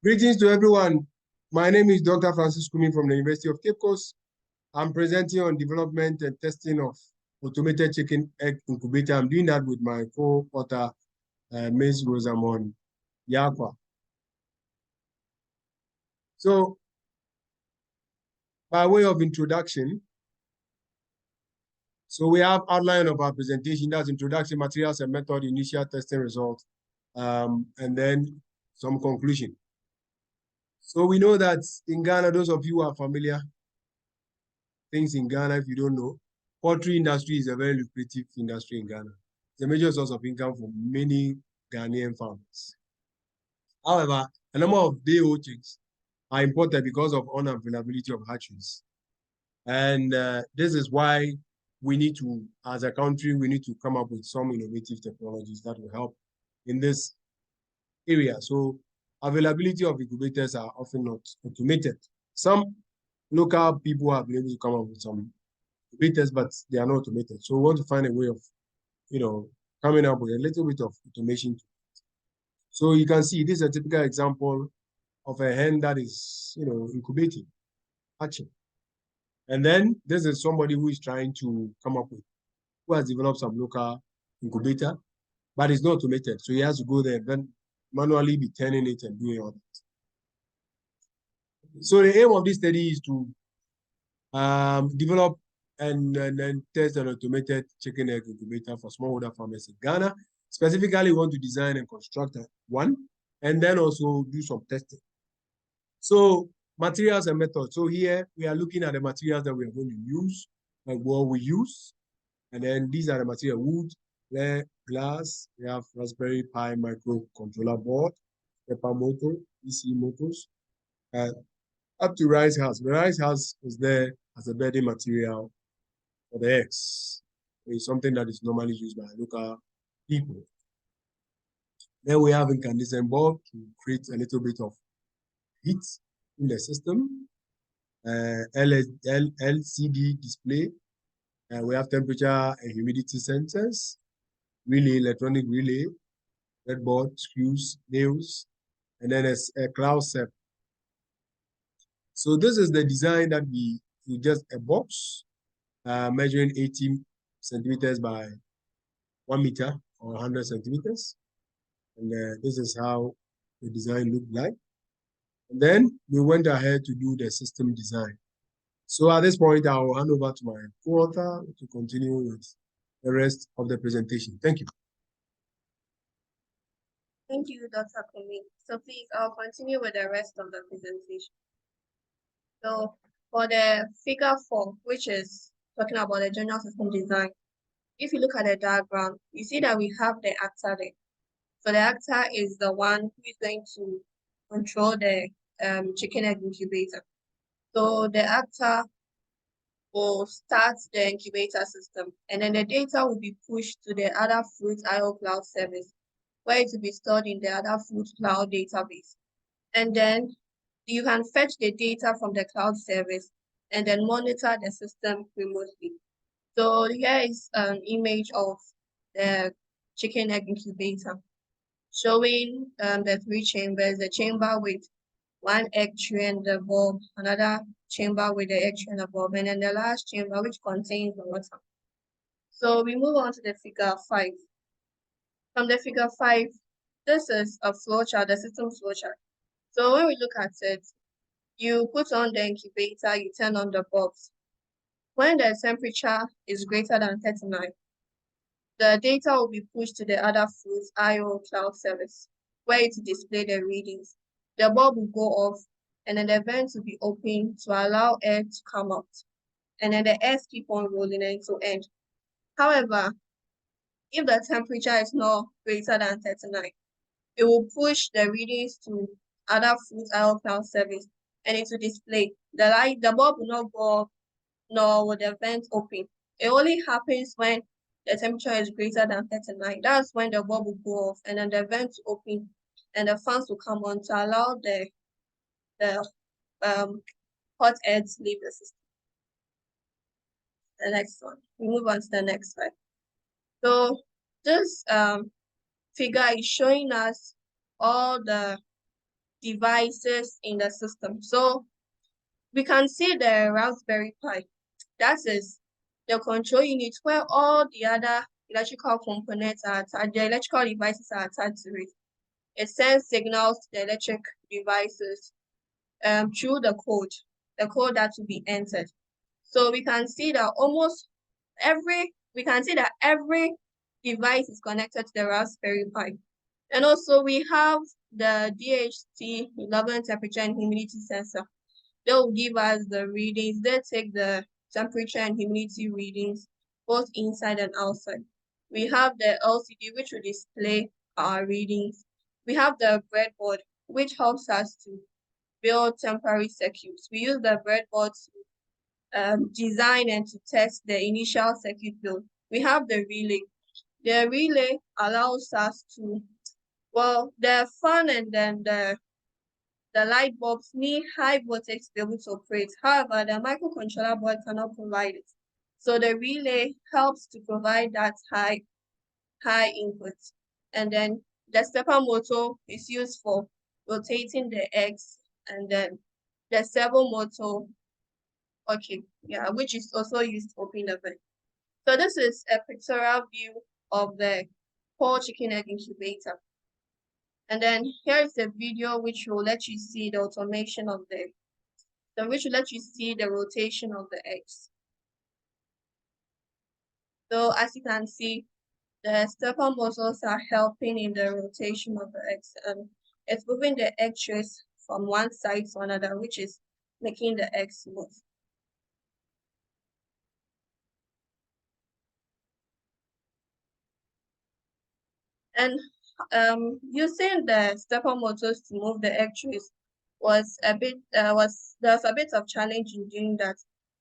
Greetings to everyone. My name is Dr. Francis Kumi from the University of Cape Coast. I'm presenting on development and testing of automated chicken egg incubator. I'm doing that with my co-author, Ms. Rosamond Yakwa. So, by way of introduction, so we have outline of our presentation. That's introduction, materials and method, initial testing results, and then some conclusion. So we know that in Ghana, those of you who are familiar, things in Ghana, if you don't know, poultry industry is a very lucrative industry in Ghana. It's a major source of income for many Ghanaian farmers. However, a number of day-old chicks are imported because of unavailability of hatcheries. And this is why we need to, as a country, we need to come up with some innovative technologies that will help in this area. So availability of incubators are often not automated. Some local people have been able to come up with some incubators, but they are not automated. So we want to find a way of, coming up with a little bit of automation. So you can see this is a typical example of a hen that is, incubating, hatching. And then this is somebody who is trying to come up with, who has developed some local incubator, but it's not automated. So he has to go there and then manually be turning it and doing all that. So the aim of this study is to develop and then test an automated chicken egg incubator for smallholder farmers in Ghana. Specifically, we want to design and construct one, and then also do some testing. So materials and methods. So here we are looking at the materials that we are going to use and what we use. And then these are the material: wood, glass. We have Raspberry Pi microcontroller board, pepper motor, EC motors, up to rice husk. The rice husk is there as a bedding material for the eggs. It's something that is normally used by local people. Then we have incandescent bulb to create a little bit of heat in the system. LCD display. We have temperature and humidity sensors, relay, electronic relay, breadboard, screws, nails, and then a cloud set. So this is the design that we just a box measuring 80 centimeters by 1 meter or 100 centimeters. And this is how the design looked like. And then we went ahead to do the system design. So at this point, I will hand over to my co-author to continue with the rest of the presentation. Thank you. Thank you, Dr. Kumi. So please, I'll continue with the rest of the presentation. So for the figure 4, which is talking about the general system design, if you look at the diagram, you see that we have the actor there. So the actor is the one who is going to control the chicken egg incubator. So the actor will start the incubator system, and then the data will be pushed to the other fruit IO cloud service, where it will be stored in the other fruit cloud database. And then you can fetch the data from the cloud service and then monitor the system remotely. So here is an image of the chicken egg incubator showing the 3 chambers, the chamber with 1 egg tray and the bulb, another chamber with the egg tray and the bulb, and then the last chamber which contains the water. So we move on to the figure 5. From the figure 5, this is a flowchart, the system flowchart. So when we look at it, you put on the incubator, you turn on the bulbs. When the temperature is greater than 39, the data will be pushed to the other fruit IO cloud service, where it will display the readings. The bulb will go off, and then the vents will be open to allow air to come out. And then the air keep on rolling into end. However, if the temperature is not greater than 39, it will push the readings to other fruit IO cloud service, and it will display. The bulb will not go off, nor will the vent open. It only happens when the temperature is greater than 39. That's when the bulb will go off, and then the vents open, and the fans will come on to allow the hot air to leave the system. The next one. We move on to the next slide. So this figure is showing us all the devices in the system. So we can see the Raspberry Pi. That is the control unit where all the other electrical components are attached, the electrical devices are attached to it. It sends signals to the electric devices through the code that will be entered. So we can see that every device is connected to the Raspberry Pi. And also we have the DHT11 temperature and humidity sensor. They will give us the readings. They take the temperature and humidity readings both inside and outside. We have the LCD, which will display our readings. We have the breadboard, which helps us to build temporary circuits. We use the breadboard to design and to test the initial circuit build. We have the relay. The relay allows us to, well, the fan and then the light bulbs need high voltage to be able to operate. However, the microcontroller board cannot provide it. So the relay helps to provide that high input. And then the stepper motor is used for rotating the eggs, and then the servo motor, which is also used to open the vent. So this is a pictorial view of the whole chicken egg incubator. And then here is a video which will let you see the automation of which will let you see the rotation of the eggs. So as you can see, the stepper motors are helping in the rotation of the eggs, and it's moving the egg trays from one side to another, which is making the eggs move. And using the stepper motors to move the egg trays was a bit there's a bit of challenge in doing that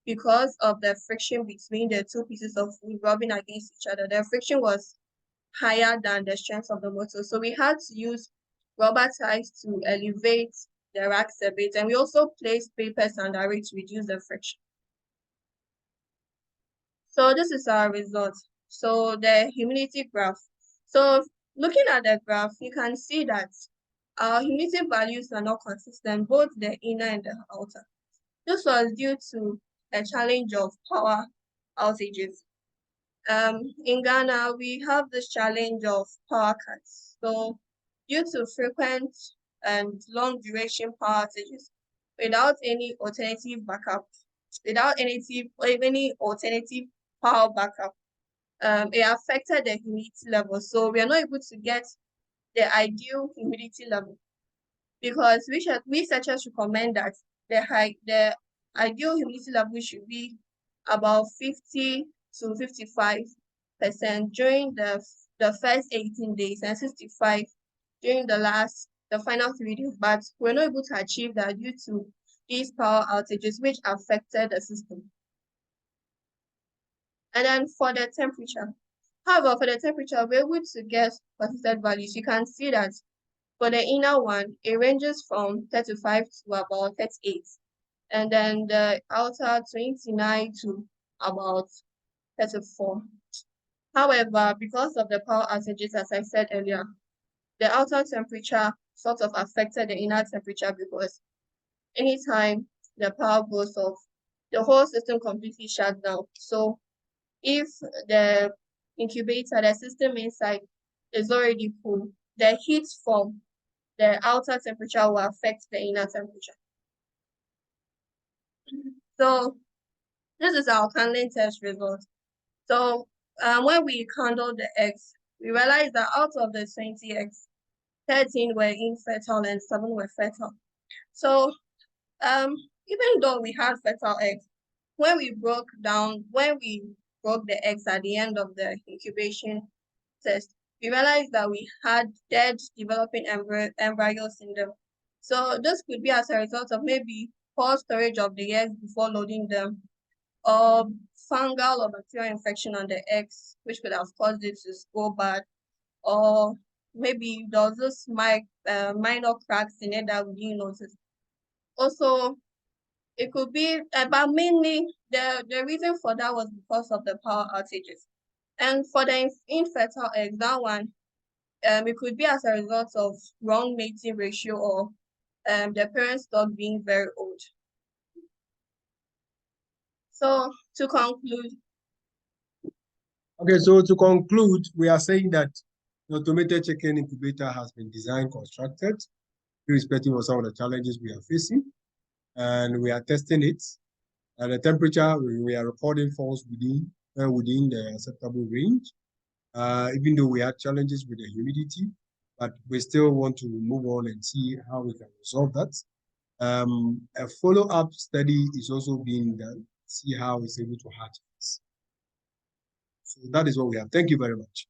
because of the friction between the two pieces of wood rubbing against each other. The friction was higher than the strength of the motor, so we had to use rubber ties to elevate the racks a bit, and we also placed papers under it to reduce the friction. So this is our result. So the humidity graph. So looking at the graph, you can see that our humidity values are not consistent, both the inner and the outer. This was due to a challenge of power outages. In Ghana, we have this challenge of power cuts. So due to frequent and long duration power outages, without any alternative backup, without any alternative power backup, it affected the humidity level. So we are not able to get the ideal humidity level because researchers recommend that the ideal humidity level should be about 50 to 55% during the first 18 days and 65 during the final 3 days. But we're not able to achieve that due to these power outages, which affected the system. And then for the temperature, however, for the temperature, we're able to get consistent values. You can see that for the inner one, it ranges from 35 to about 38. And then the outer 29 to about 34. However, because of the power outages, as I said earlier, the outer temperature sort of affected the inner temperature because anytime the power goes off, the whole system completely shuts down. So if the incubator, the system inside is already cool, the heat from the outer temperature will affect the inner temperature. So this is our candling test result. So when we candled the eggs, we realized that out of the 20 eggs, 13 were infertile and 7 were fertile. So even though we had fertile eggs, when we broke the eggs at the end of the incubation test, we realized that we had dead developing embryos in them. So this could be as a result of maybe poor storage of the eggs before loading them, or fungal or bacterial infection on the eggs, which could have caused it to go bad, or maybe there was just minor cracks in it that we didn't notice. Also, it could be, but mainly the reason for that was because of the power outages. And for the infertile eggs, that one, it could be as a result of wrong mating ratio or the parent stock being very old. So to conclude. Okay, so to conclude, we are saying that the automated chicken incubator has been designed, constructed, irrespective of some of the challenges we are facing, and we are testing it. And the temperature we are recording falls within the acceptable range. Even though we had challenges with the humidity, but we still want to move on and see how we can resolve that. A follow-up study is also being done, see how it's able to hatch this. So that is what we have. Thank you very much.